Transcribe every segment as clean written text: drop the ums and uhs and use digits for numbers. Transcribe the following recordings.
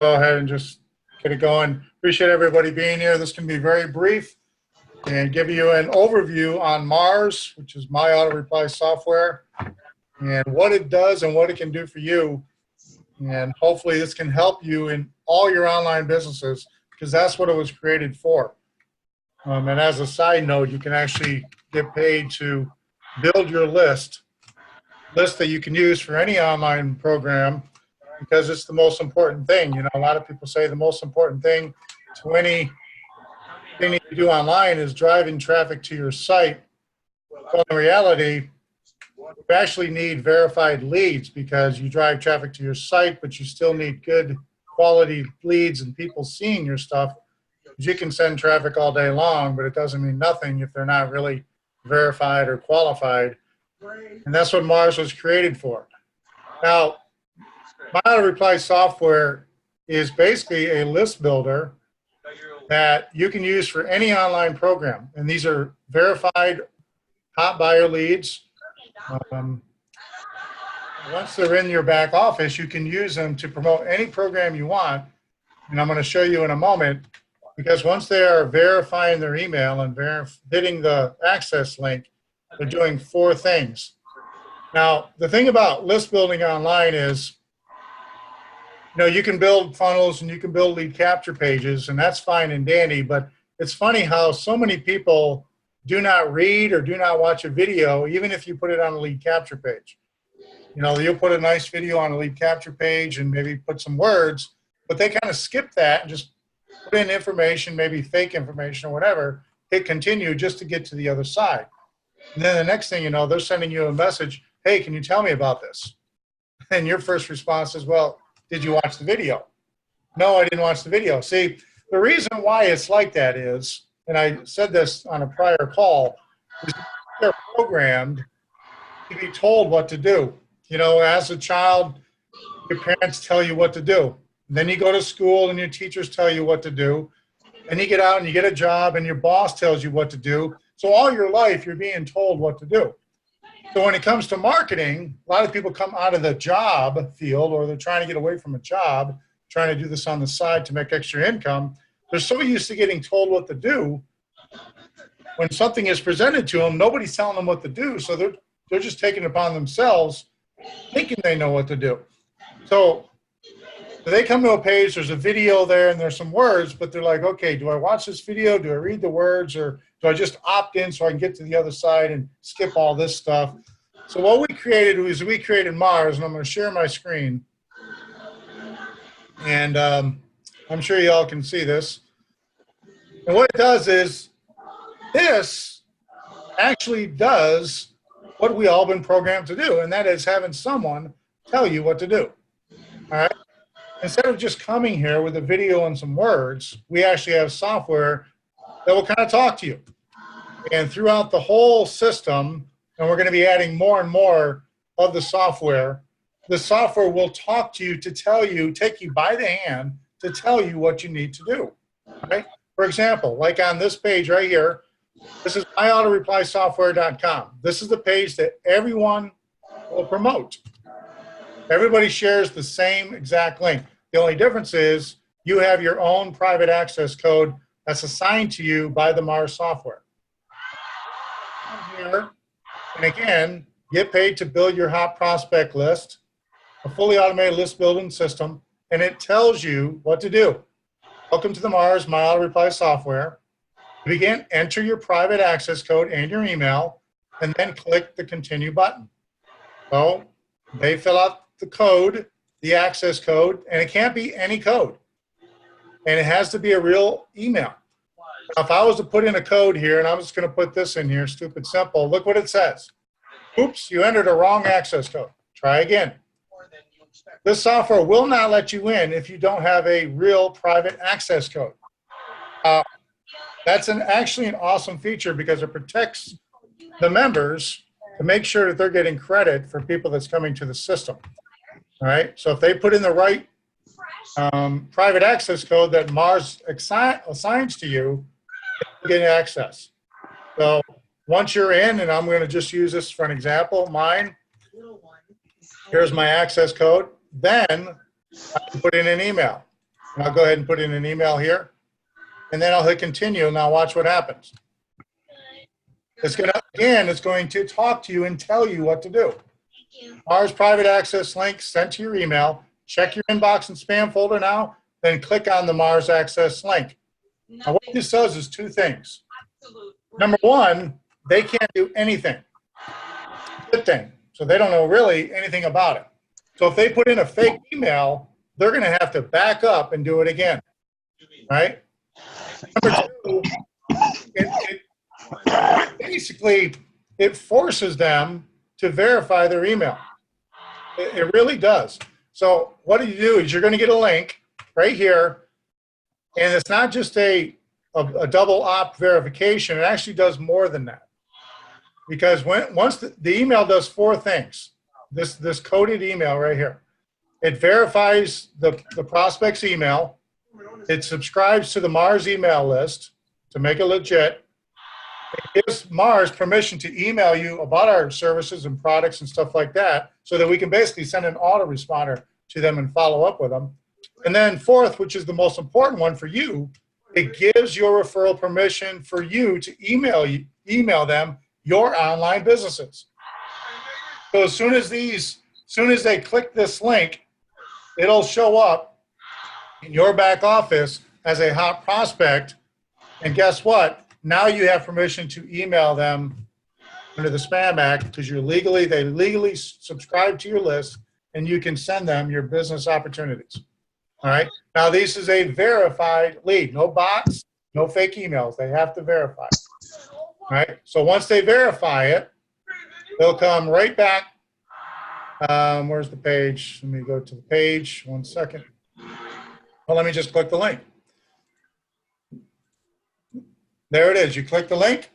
go ahead and just get it going. Appreciate everybody being here. This can be very brief and give you an overview on Mars, which is My Auto Reply software, and what it does and what it can do for you. And hopefully this can help you in all your online businesses, because that's what it was created for. And as a side note, you can actually get paid to build your list that you can use for any online program, because it's the most important thing. You know, a lot of people say the most important thing to anything that you do online is driving traffic to your site. Well, in reality, you actually need verified leads, because you drive traffic to your site, but you still need good quality leads and people seeing your stuff. You can send traffic all day long, but it doesn't mean nothing if they're not really verified or qualified. And that's what Mars was created for. Now, My Auto Reply software is basically a list builder that you can use for any online program. And these are verified hot buyer leads. Once they're in your back office, you can use them to promote any program you want. And I'm going to show you in a moment, because once they are verifying their email and hitting the access link, they're doing 4 things. Now, the thing about list building online is, you know, you can build funnels and you can build lead capture pages, and that's fine and dandy, but it's funny how so many people do not read or do not watch a video, even if you put it on a lead capture page. You know, you'll put a nice video on a lead capture page and maybe put some words, but they kind of skip that and just put in information, maybe fake information or whatever, hit continue just to get to the other side. And then the next thing you know, they're sending you a message, hey, can you tell me about this? And your first response is, well, did you watch the video? No, I didn't watch the video. See, the reason why it's like that is, and I said this on a prior call, is they're programmed to be told what to do. You know, as a child, your parents tell you what to do. And then you go to school and your teachers tell you what to do. And you get out and you get a job and your boss tells you what to do. So all your life, you're being told what to do. So when it comes to marketing, a lot of people come out of the job field, or they're trying to get away from a job, trying to do this on the side to make extra income. They're so used to getting told what to do. When something is presented to them, nobody's telling them what to do. So they're just taking it upon themselves, thinking they know what to do. So they come to a page, there's a video there and there's some words, but they're like, okay, do I watch this video? Do I read the words, or do I just opt in so I can get to the other side and skip all this stuff? So what we created was we created Mars, and I'm going to share my screen. And I'm sure you all can see this. And what it does is, this actually does what we all been programmed to do, and that is having someone tell you what to do. All right? Instead of just coming here with a video and some words, we actually have software that will kind of talk to you. And throughout the whole system, and we're going to be adding more and more of the software will talk to you to tell you, take you by the hand to tell you what you need to do. Right? For example, like on this page right here, this is myautoreplysoftware.com. This is the page that everyone will promote. Everybody shares the same exact link. The only difference is you have your own private access code that's assigned to you by the Mars software. Here, and again, get paid to build your hot prospect list, a fully automated list building system, and it tells you what to do. Welcome to the Mars My Auto Reply software. To begin, enter your private access code and your email, and then click the continue button. So they fill out the code, the access code, and it can't be any code. And it has to be a real email. Now, if I was to put in a code here, and I'm just going to put this in here, stupid simple, look what it says. Oops, you entered a wrong access code. Try again. This software will not let you in if you don't have a real private access code. That's actually an awesome feature, because it protects the members to make sure that they're getting credit for people that's coming to the system. All right, so if they put in the right private access code that Mars assigns to you, you get access. So once you're in, and I'm going to just use this for an example, mine, here's my access code, then I can put in an email. And I'll go ahead and put in an email here. And then I'll hit continue. Now watch what happens. It's going to, again, it's going to talk to you and tell you what to do. Mars private access link sent to your email. Check your inbox and spam folder now, then click on the Mars access link. Now what this does is two things. Number one, they can't do anything. Good thing. So they don't know really anything about it. So if they put in a fake email, they're going to have to back up and do it again, right? Number two, basically, it forces them to verify their email. It really does. So what do is you're going to get a link right here, and it's not just a double opt verification. It actually does more than that. Because once the email does four things, this coded email right here. It verifies the prospect's email. It subscribes to the Mars email list to make it legit. It gives Mars permission to email you about our services and products and stuff like that so that we can basically send an autoresponder to them and follow up with them. And then fourth, which is the most important one for you, it gives your referral permission for you to email them your online businesses. So as soon as they click this link, it'll show up in your back office as a hot prospect. And guess what? Now you have permission to email them under the Spam Act because they legally subscribe to your list, and you can send them your business opportunities. All right. Now this is a verified lead. No bots, no fake emails. They have to verify. All right. So once they verify it, they'll come right back. Where's the page? Let me go to the page. 1 second. Well, let me just click the link. There it is. You click the link,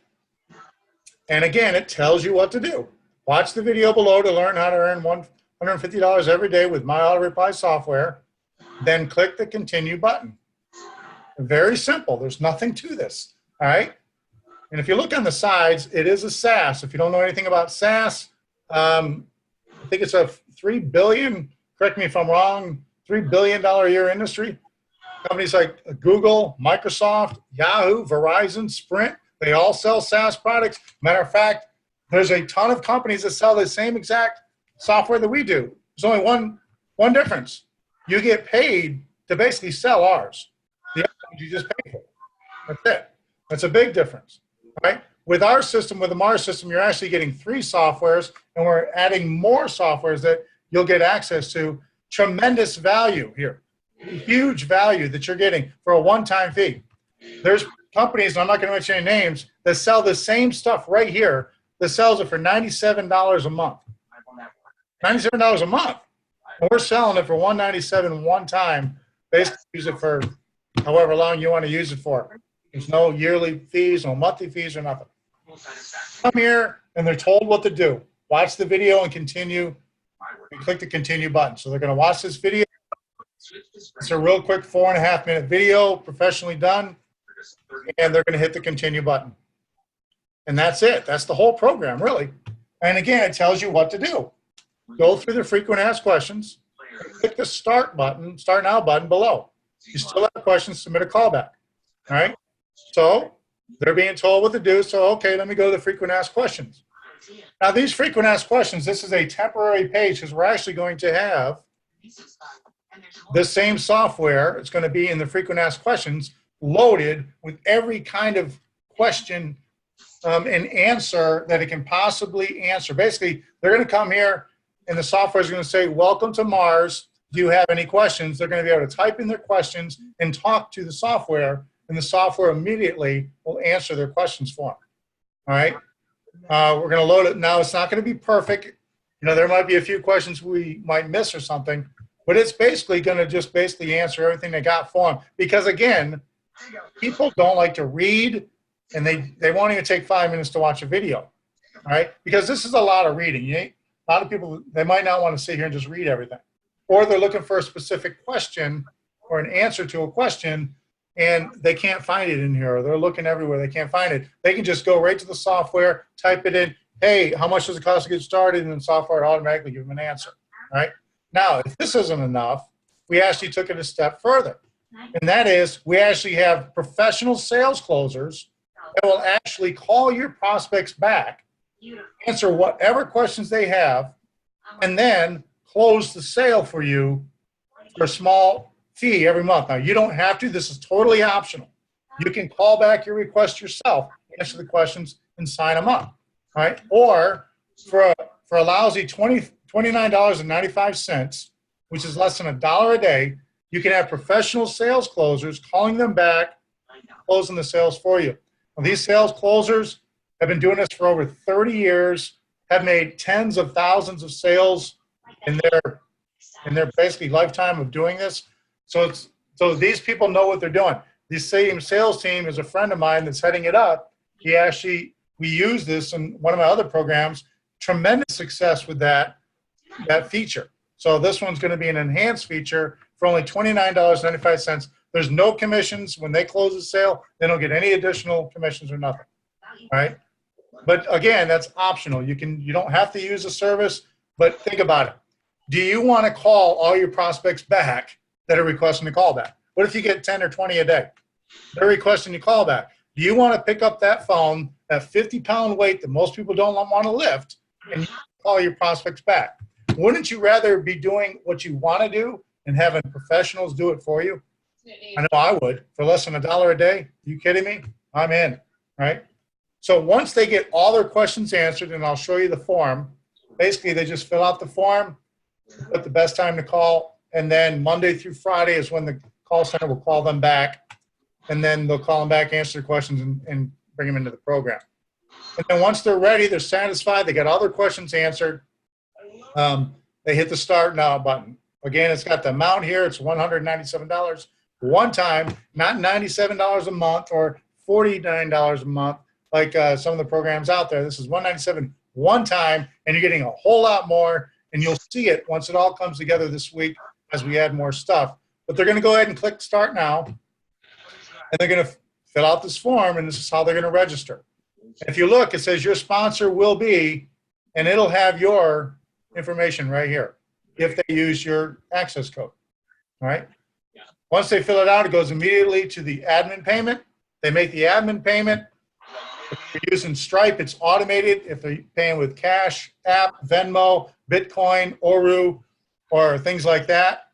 and again, it tells you what to do. Watch the video below to learn how to earn $150 every day with My Auto Reply software. Then click the continue button. Very simple. There's nothing to this. All right. And if you look on the sides, it is a SaaS. If you don't know anything about SaaS, I think it's a $3 billion, correct me if I'm wrong, $3 billion a year industry. Companies like Google, Microsoft, Yahoo, Verizon, Sprint, they all sell SaaS products. Matter of fact, there's a ton of companies that sell the same exact software that we do. There's only one difference. You get paid to basically sell ours. The other ones you just pay for. That's it. That's a big difference, right? With our system, with the Mars system, you're actually getting 3 softwares, and we're adding more softwares that you'll get access to. Tremendous value here. Huge value that you're getting for a one-time fee. There's companies, and I'm not going to mention any names, that sell the same stuff right here that sells it for $97 a month. $97 a month. And we're selling it for $197 one time. Basically, use it for however long you want to use it for. There's no yearly fees, no monthly fees, or nothing. Come here, and they're told what to do. Watch the video and continue, and click the continue button. So they're going to watch this video. It's a real quick 4.5-minute video, professionally done, and they're going to hit the continue button. And that's it. That's the whole program, really. And again, it tells you what to do. Go through the frequent asked questions, and click the start button, start now button below. You still have questions, submit a callback. All right? So they're being told what to do. So, okay, let me go to the frequent asked questions. Now, these frequent asked questions, this is a temporary page because we're actually going to have this same software. It's going to be in the frequent asked questions loaded with every kind of question and answer that it can possibly answer. Basically, they're going to come here, and the software is going to say, welcome to Mars. Do you have any questions? They're going to be able to type in their questions and talk to the software, and the software immediately will answer their questions for them. All right? We're going to load it. Now, it's not going to be perfect. You know, there might be a few questions we might miss or something, but it's basically going to just basically answer everything they got for them. Because, again, people don't like to read, and they won't even take 5 minutes to watch a video. All right? Because this is a lot of reading. A lot of people, they might not want to sit here and just read everything. Or they're looking for a specific question or an answer to a question, and they can't find it in here, or they're looking everywhere, they can't find it. They can just go right to the software, type it in, hey, how much does it cost to get started? And the software automatically give them an answer, right? Now, if this isn't enough, we actually took it a step further. And that is, we actually have professional sales closers that will actually call your prospects back, answer whatever questions they have, and then close the sale for you for a small fee every month. Now, you don't have to. This is totally optional. You can call back your request yourself, answer the questions, and sign them up. All right? Or for a lousy $29.95, which is less than $1 a day, you can have professional sales closers calling them back, closing the sales for you. Now, these sales closers have been doing this for over 30 years, have made tens of thousands of sales in their basically lifetime of doing this. So these people know what they're doing. This same sales team is a friend of mine that's heading it up. We use this in one of my other programs. Tremendous success with that feature. So this one's going to be an enhanced feature for only $29.95. There's no commissions when they close the sale. They don't get any additional commissions or nothing. All right. But again, that's optional. You don't have to use the service, but think about it. Do you want to call all your prospects back that are requesting a call back? What if you get 10 or 20 a day? They're requesting you call back. Do you want to pick up that phone, that 50-pound weight that most people don't want to lift, and call your prospects back? Wouldn't you rather be doing what you want to do and having professionals do it for you? I know I would. For less than $1 a day? Are you kidding me? I'm in, right? So once they get all their questions answered, and I'll show you the form, basically they just fill out the form, put the best time to call, and then Monday through Friday is when the call center will call them back, and then they'll call them back, answer their questions, and bring them into the program. And then once they're ready, they're satisfied, they got all their questions answered, they hit the Start Now button. Again, it's got the amount here. It's $197 one time, not $97 a month or $49 a month like some of the programs out there. This is $197 one time, and you're getting a whole lot more, and you'll see it once it all comes together this week as we add more stuff. But they're going to go ahead and click Start Now, and they're going to fill out this form, and this is how they're going to register. And if you look, it says your sponsor will be, and it'll have your information right here if they use your access code. All right? Once they fill it out, it goes immediately to the admin payment. They make the admin payment. If you're using Stripe, it's automated. If they're paying with Cash App, Venmo, Bitcoin, Oru, or things like that,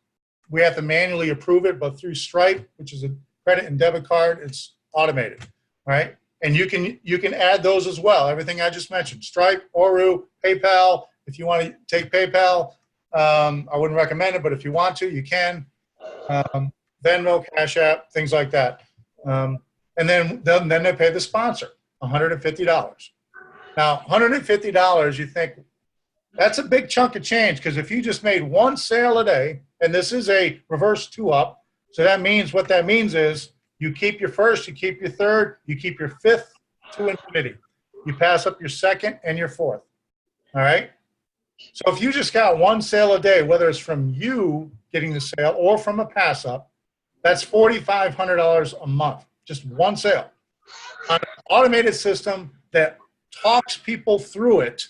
we have to manually approve it, but through Stripe, which is a credit and debit card, it's automated, right? And you can add those as well. Everything I just mentioned: Stripe, Oru, PayPal. If you want to take PayPal, I wouldn't recommend it, but if you want to, you can. Venmo, Cash App, things like that. And then they pay the sponsor $150. Now, $150, you think, that's a big chunk of change, because if you just made one sale a day, and this is a reverse 2-up, so that means, what that means is you keep your first, you keep your third, you keep your fifth to infinity. You pass up your second and your fourth. All right? So if you just got one sale a day, whether it's from you getting the sale or from a pass up, that's $4,500 a month, just one sale. On an automated system that talks people through it,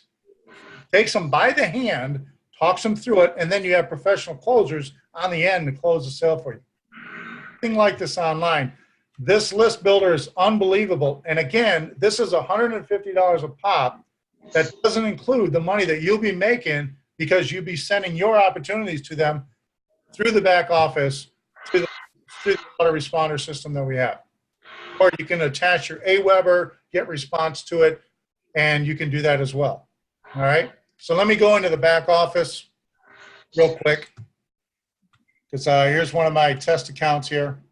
takes them by the hand, talks them through it, and then you have professional closers on the end to close the sale for you. Nothing like this online. This list builder is unbelievable. And again, this is $150 a pop. That doesn't include the money that you'll be making because you'll be sending your opportunities to them through the back office, through the autoresponder system that we have. Or you can attach your AWeber, get response to it, and you can do that as well. All right? So let me go into the back office real quick, because here's one of my test accounts here.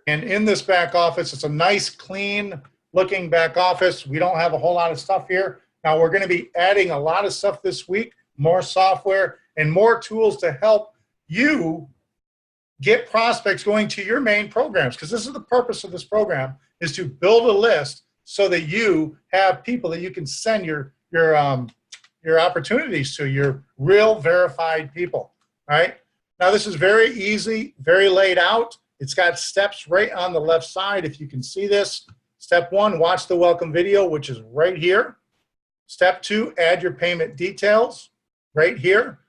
And in this back office, it's a nice, clean looking back office. We don't have a whole lot of stuff here. Now, we're going to be adding a lot of stuff this week, more software and more tools to help you get prospects going to your main programs, because this is the purpose of this program, is to build a list so that you have people that you can send your opportunities to, your real verified people. All right? Now, this is very easy, very laid out. It's got steps right on the left side, if you can see this. Step 1, watch the welcome video, which is right here. Step 2, add your payment details right here.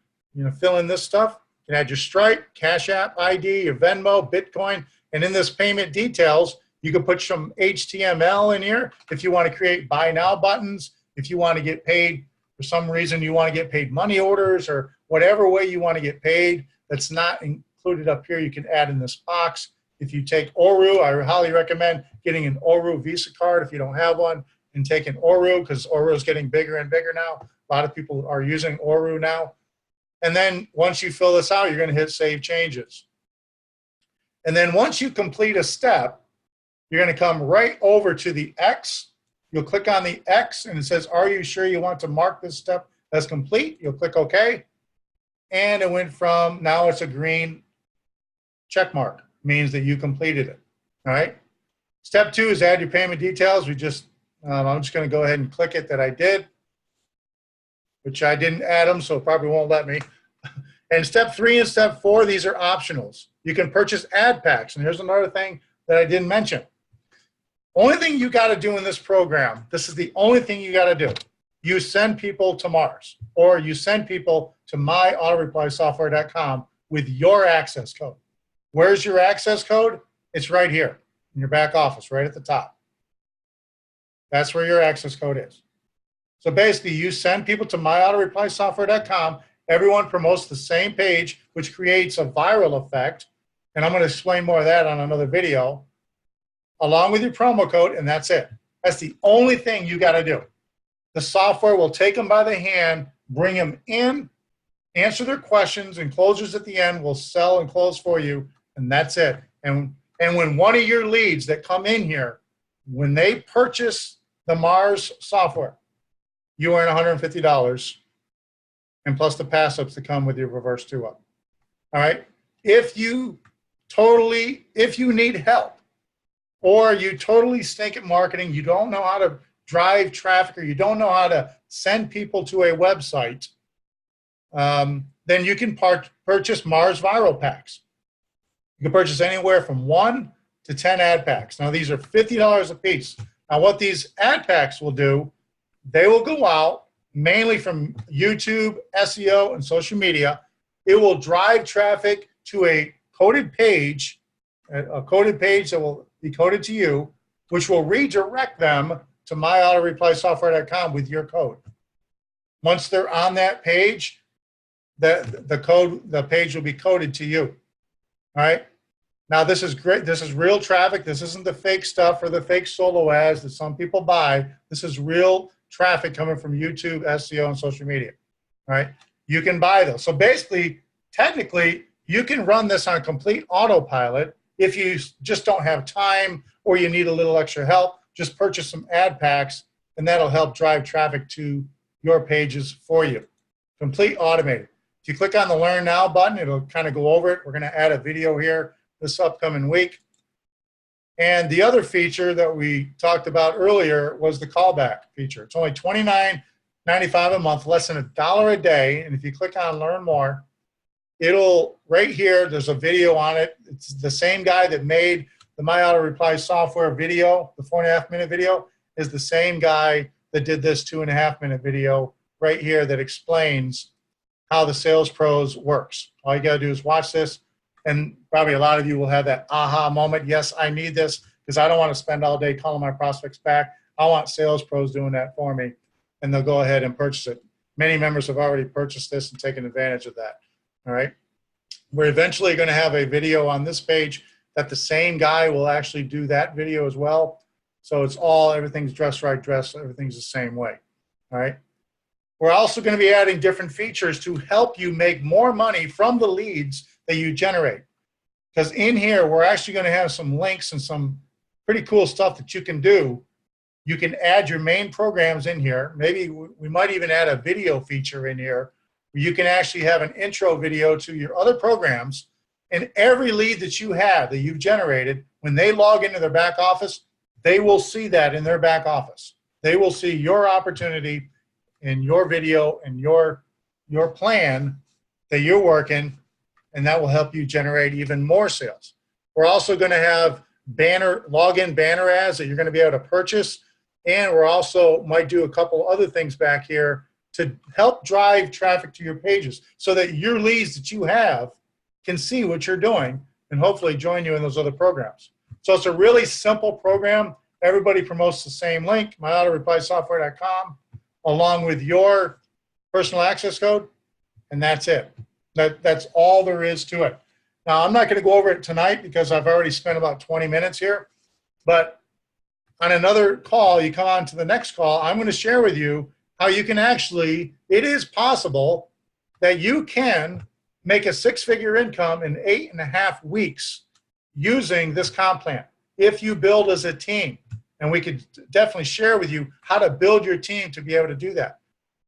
Fill in this stuff. You can add your Stripe, Cash App ID, your Venmo, Bitcoin, and in this payment details, you can put some HTML in here if you want to create buy now buttons, if you want to get paid for some reason, you want to get paid money orders or whatever way you want to get paid that's not included up here, you can add in this box. If you take Oru, I highly recommend getting an Oru Visa card if you don't have one, and taking Oru because Oru is getting bigger and bigger now. A lot of people are using Oru now. And then once you fill this out, you're going to hit Save Changes. And then once you complete a step, you're going to come right over to the X. You'll click on the X and it says, are you sure you want to mark this step as complete? You'll click OK. And it went from, now it's a green check mark, means that you completed it. All right. Step 2 is add your payment details. I'm just going to go ahead and click it that I did, which I didn't add them, so it probably won't let me. And step 3 and step 4, these are optionals. You can purchase ad packs. And here's another thing that I didn't mention. Only thing you got to do in this program, this is the only thing you got to do. You send people to Mars, or you send people to myautoreplysoftware.com with your access code. Where's your access code? It's right here in your back office, right at the top. That's where your access code is. So basically, you send people to myautoreplysoftware.com. Everyone promotes the same page, which creates a viral effect. And I'm going to explain more of that on another video, along with your promo code, and that's it. That's the only thing you got to do. The software will take them by the hand, bring them in, answer their questions, and closers at the end will sell and close for you, and that's it. And when one of your leads that come in here, when they purchase the Mars software, you earn $150, and plus the pass-ups that come with your reverse 2-up. All right? If you need help, or you totally stink at marketing, you don't know how to drive traffic, or you don't know how to send people to a website, then you can purchase Mars Viral Packs. You can purchase anywhere from 1 to 10 ad packs. Now, these are $50 a piece. Now, what these ad packs will do, they will go out mainly from YouTube, SEO, and social media. It will drive traffic to a coded page that will be coded to you, which will redirect them to myautoreplysoftware.com with your code. Once they're on that page, the page will be coded to you. All right. Now, this is great. This is real traffic. This isn't the fake stuff or the fake solo ads that some people buy. This is real traffic coming from YouTube, SEO, and social media. All right. You can buy those. So basically, technically, you can run this on complete autopilot. If you just don't have time or you need a little extra help, just purchase some ad packs, and that'll help drive traffic to your pages for you. Complete automated. If you click on the Learn Now button, it'll kind of go over it. We're going to add a video here this upcoming week. And the other feature that we talked about earlier was the callback feature. It's only $29.95 a month, less than $1 a day. And if you click on Learn More, it'll, right here, there's a video on it. It's the same guy that made the My Auto Reply software video, the 4.5-minute video, is the same guy that did this 2.5-minute video right here that explains how the Sales Pros works. All you got to do is watch this, and probably a lot of you will have that aha moment. Yes, I need this because I don't want to spend all day calling my prospects back. I want Sales Pros doing that for me, and they'll go ahead and purchase it. Many members have already purchased this and taken advantage of that. All right. We're eventually going to have a video on this page that the same guy will actually do that video as well. So it's all, everything's dress right dress, everything's the same way. All right. We're also going to be adding different features to help you make more money from the leads that you generate. Because in here, we're actually going to have some links and some pretty cool stuff that you can do. You can add your main programs in here. Maybe we might even add a video feature in here where you can actually have an intro video to your other programs. And every lead that you have, that you've generated, when they log into their back office, they will see that in their back office. They will see your opportunity in your video and your plan that you're working, and that will help you generate even more sales. We're also going to have login banner ads that you're going to be able to purchase, and we're also might do a couple other things back here to help drive traffic to your pages so that your leads that you have can see what you're doing and hopefully join you in those other programs. So it's a really simple program. Everybody promotes the same link, myautoreplysoftware.com, along with your personal access code, and that's it. That's all there is to it. Now, I'm not going to go over it tonight because I've already spent about 20 minutes here, but on another call, you come on to the next call, I'm going to share with you how you can actually, it is possible that you can make a six-figure income in 8.5 weeks using this comp plan if you build as a team. And we could definitely share with you how to build your team to be able to do that.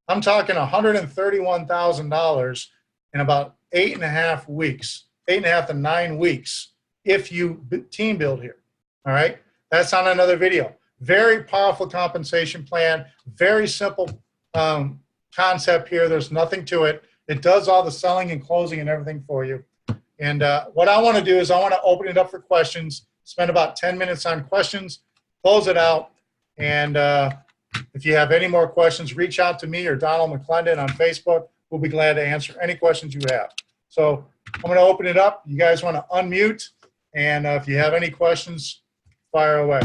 I'm talking $131,000 in about 8.5 weeks, 8.5 to 9 weeks, if you team build here. All right, that's on another video. Very powerful compensation plan, very simple concept here. There's nothing to it. It does all the selling and closing and everything for you. And what I want to do is I want to open it up for questions, spend about 10 minutes on questions, close it out. And if you have any more questions, reach out to me or Donald McClendon on Facebook. We'll be glad to answer any questions you have. So I'm going to open it up. You guys want to unmute. And if you have any questions, fire away.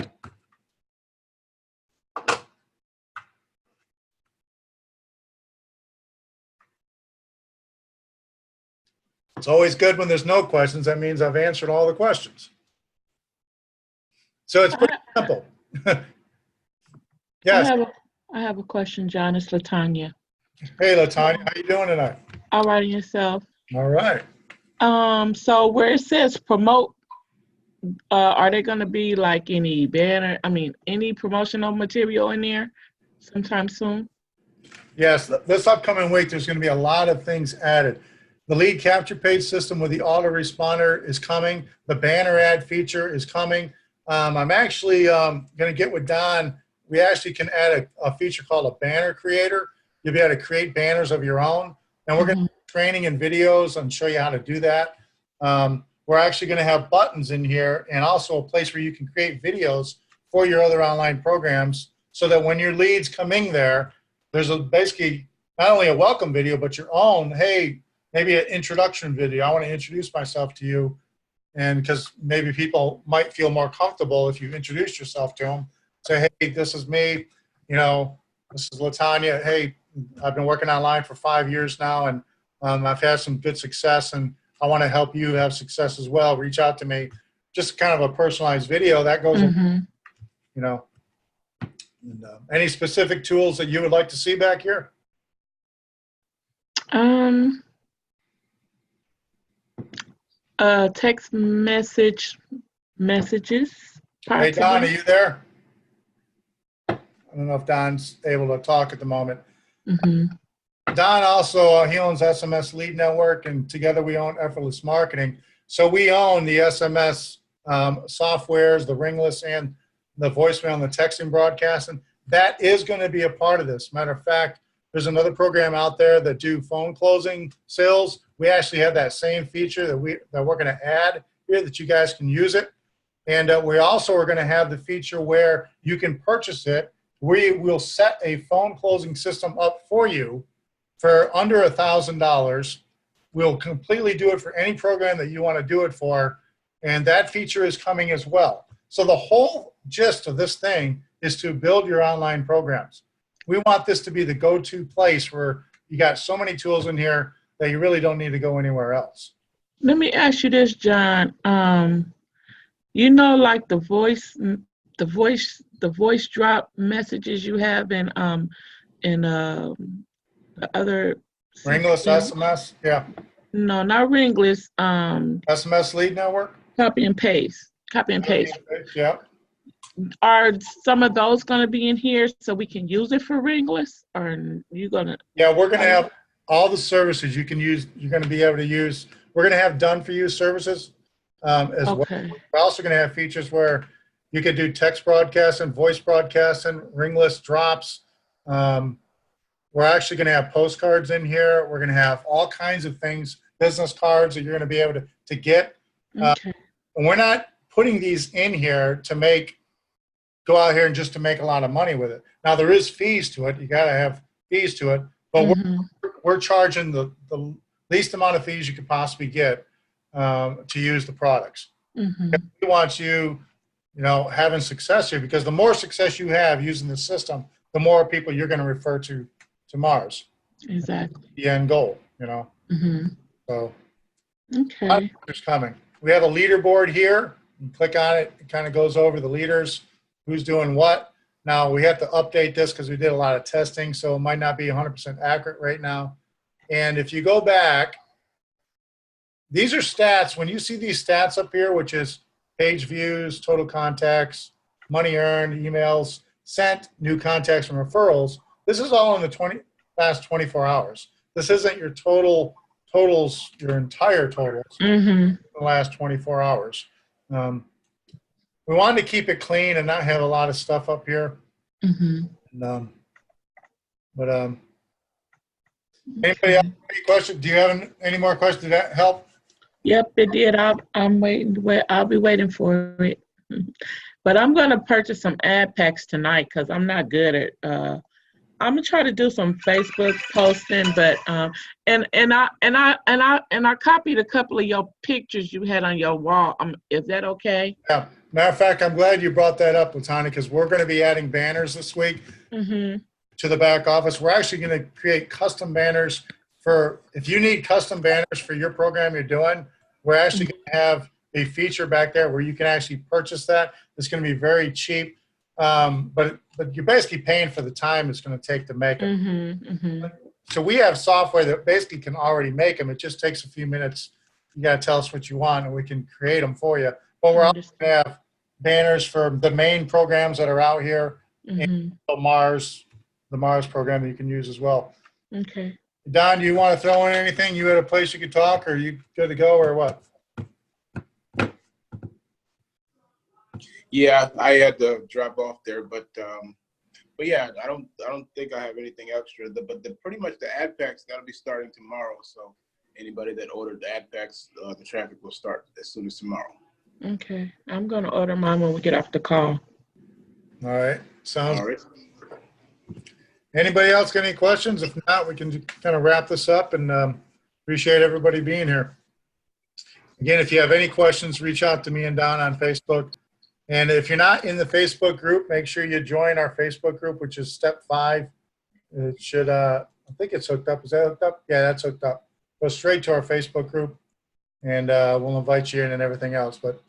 It's always good when there's no questions. That means I've answered all the questions. So it's pretty simple. Yes. I have a question, John. It's Latanya. Hey, Latanya, how you doing tonight? All right, and yourself? All right. So where it says promote, are there going to be like any banner? I mean, any promotional material in there sometime soon? Yes, this upcoming week, there's going to be a lot of things added. The lead capture page system with the autoresponder is coming. The banner ad feature is coming. I'm actually going to get with Don. We actually can add a feature called a banner creator. You'll be able to create banners of your own. And we're going to do training and videos and show you how to do that. We're actually going to have buttons in here and also a place where you can create videos for your other online programs so that when your leads come in there, there's basically not only a welcome video, but your own, hey, maybe an introduction video. I want to introduce myself to you. And because maybe people might feel more comfortable if you introduce yourself to them. Say, hey, this is me. You know, this is Latanya. Hey, I've been working online for 5 years now, and I've had some good success, and I want to help you have success as well. Reach out to me. Just kind of a personalized video that goes, you know. And, any specific tools that you would like to see back here? Text messages. Hey, Don, are you there? I don't know if Don's able to talk at the moment. Don also, he owns SMS Lead Network, and together we own Effortless Marketing. So we own the SMS softwares, the ringless, and the voicemail and the texting broadcasting. That is going to be a part of this. Matter of fact, there's another program out there that do phone closing sales. We actually have that same feature that we're going to add here that you guys can use it. And we also are going to have the feature where you can purchase it. We will set a phone closing system up for you for under $1,000. We'll completely do it for any program that you want to do it for. And that feature is coming as well. So the whole gist of this thing is to build your online programs. We want this to be the go-to place where you got so many tools in here that you really don't need to go anywhere else. Let me ask you this, John. You know, like the voice drop messages you have in the other Ringless SMS, yeah. No, not Ringless. SMS Lead Network. Copy and paste. Yeah. Are some of those going to be in here so we can use it for Ringless, or are you going to? Yeah, we're going to have all the services you can use. You're going to be able to use. We're going to have done for you services as well. We're also going to have features where you can do text broadcasting, voice broadcasting, Ringless drops. We're actually going to have postcards in here. We're going to have all kinds of things, business cards that you're going to be able to get. And we're not putting these in here to go out here and just to make a lot of money with it. Now, there is fees to it. You got to have fees to it. But Mhm. we're charging the least amount of fees you could possibly get to use the products. Mhm. We want you, having success here, because the more success you have using the system, the more people you're going to refer to Mars, Exactly. the end goal, Mhm. So Okay. there's coming. We have a leaderboard here. You click on it, it kind of goes over the leaders, who's doing what. Now we have to update this because we did a lot of testing, so it might not be 100% accurate right now. And if you go back, these are stats. When you see these stats up here, which is page views, total contacts, money earned, emails sent, new contacts and referrals, this is all in the last 24 hours. This isn't your totals, your entire totals Mhm. the last 24 hours. Um, we wanted to keep it clean and not have a lot of stuff up here. Mhm. And, but anybody else Okay. have any questions? Do you have any more questions? Did that help? Yep, it did. I'm waiting. I'll be waiting for it. But I'm gonna purchase some ad packs tonight because I'm not good at. I'm gonna try to do some Facebook posting, but and I copied a couple of your pictures you had on your wall. Is that okay? Yeah. Matter of fact, I'm glad you brought that up, Latanya, because we're going to be adding banners this week Mhm. to the back office. We're actually going to create custom banners if you need custom banners for your program you're doing, we're actually going to have a feature back there where you can actually purchase that. It's going to be very cheap, but you're basically paying for the time it's going to take to make them. Mhm. Mhm. So we have software that basically can already make them. It just takes a few minutes. You got to tell us what you want, and we can create them for you. But we're also going Understand. to have banners for the main programs that are out here, and Mhm. the Mars program that you can use as well. Okay. Don, do you want to throw in anything? You had a place you could talk, or you good to go, or what? Yeah, I had to drop off there, but yeah, I don't think I have anything extra. But pretty much the ad packs that'll be starting tomorrow. So anybody that ordered the ad packs, the traffic will start as soon as tomorrow. Okay. I'm gonna order mine when we get off the call. All right. Sounds. All right. Anybody else got any questions? If not, we can kind of wrap this up, and appreciate everybody being here. Again, if you have any questions, reach out to me and Don on Facebook. And if you're not in the Facebook group, make sure you join our Facebook group, which is Step 5. It should, I think it's hooked up. Is that hooked up? Yeah, that's hooked up. Go straight to our Facebook group, and we'll invite you in and everything else. But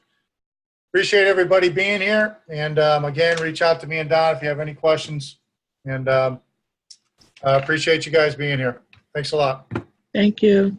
appreciate everybody being here. And again, reach out to me and Don if you have any questions. And appreciate you guys being here. Thanks a lot. Thank you.